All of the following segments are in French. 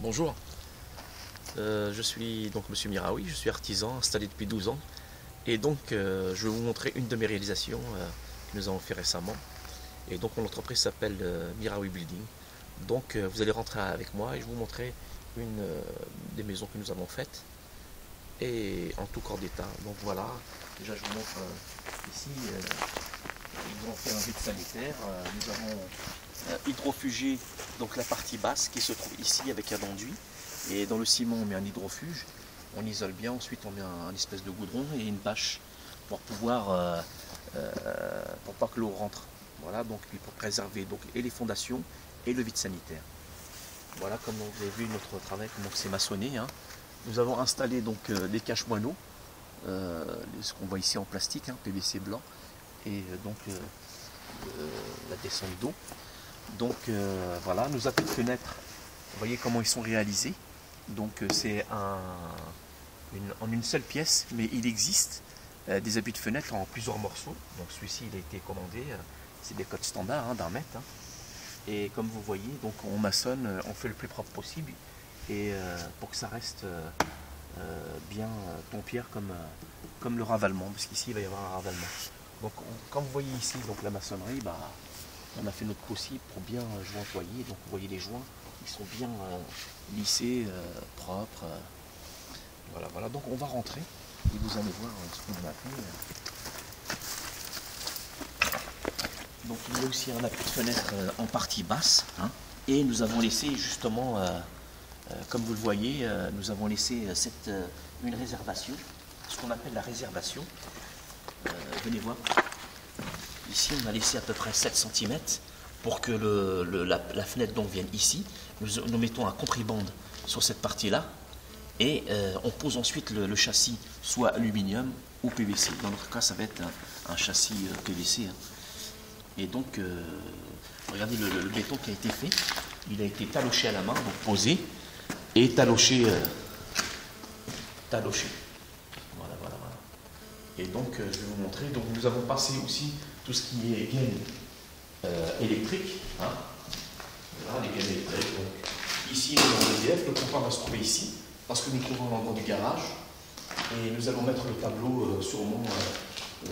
Bonjour, je suis donc Monsieur Miraoui, je suis artisan installé depuis 12 ans et donc je vais vous montrer une de mes réalisations que nous avons fait récemment. Et donc mon entreprise s'appelle Miraoui Building. Donc vous allez rentrer avec moi et je vais vous montrer une des maisons que nous avons faites et en tout corps d'état. Donc voilà, déjà je vous montre ici, nous avons fait un vide sanitaire, nous avons hydrofugé donc la partie basse qui se trouve ici avec un enduit. Et dans le ciment, on met un hydrofuge, on isole bien, ensuite on met un espèce de goudron et une bâche pour pouvoir, pour pas que l'eau rentre. Voilà, donc pour préserver donc, et les fondations et le vide sanitaire. Voilà, comme vous avez vu notre travail, comment c'est maçonné. Hein. Nous avons installé donc des cache-moineaux, ce qu'on voit ici en plastique, hein, PVC blanc, et donc la descente d'eau. Donc voilà, nos appuis de fenêtre, vous voyez comment ils sont réalisés. Donc c'est en une seule pièce, mais il existe des appuis de fenêtre en plusieurs morceaux. Donc celui-ci il a été commandé, c'est des codes standards hein, d'1 mètre. Hein. Et comme vous voyez, donc on maçonne, on fait le plus propre possible et pour que ça reste bien pompière comme le ravalement, parce qu'ici il va y avoir un ravalement. Donc comme vous voyez ici donc la maçonnerie, bah, on a fait notre possible pour bien jointoyer. Donc vous voyez les joints, ils sont bien lissés, propres. Voilà, voilà. Donc on va rentrer et vous allez voir ce qu'on a fait. Donc il y a aussi un appui de fenêtre en partie basse. Hein, et nous avons laissé justement, comme vous le voyez, nous avons laissé une réservation, ce qu'on appelle la réservation. Venez voir. Ici, on a laissé à peu près 7 cm pour que la fenêtre donc vienne ici. Nous mettons un compribande sur cette partie-là et on pose ensuite le châssis, soit aluminium ou PVC. Dans notre cas, ça va être un châssis PVC. Hein. Et donc, regardez le béton qui a été fait. Il a été taloché à la main, donc posé, et taloché. Taloché. Voilà, voilà, voilà. Et donc, je vais vous montrer. Donc, nous avons passé aussi tout ce qui est gaine électrique. Hein. Voilà, les gaines électriques. Donc, ici, nous avons le DF. Le comptoir va se trouver ici, parce que nous trouvons l'endroit du garage. Et nous allons mettre le tableau sûrement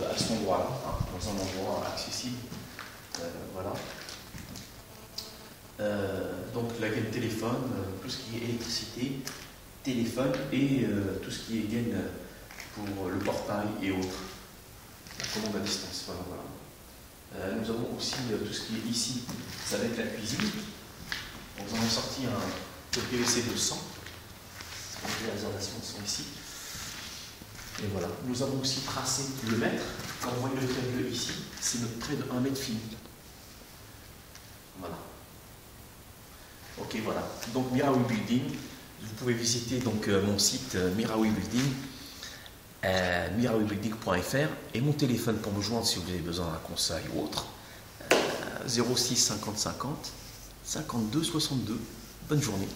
à cet endroit-là, hein, dans un endroit accessible. Voilà. Donc, la gaine téléphone, tout ce qui est électricité, téléphone et tout ce qui est gaine pour le portail et autres. La commande à distance, voilà, voilà. Nous avons aussi tout ce qui est ici, ça va être la cuisine. Donc, nous avons sorti un PVC 200. Les réservations sont ici. Et voilà. Nous avons aussi tracé le mètre. Quand vous voyez le trait bleu ici, c'est notre trait de 1 mètre fini. Voilà. Ok, voilà. Donc, Miraoui Building. Vous pouvez visiter donc mon site Miraoui Building. Miraouibuilding.fr et mon téléphone pour me joindre si vous avez besoin d'un conseil ou autre 06 50 50 52 62. Bonne journée.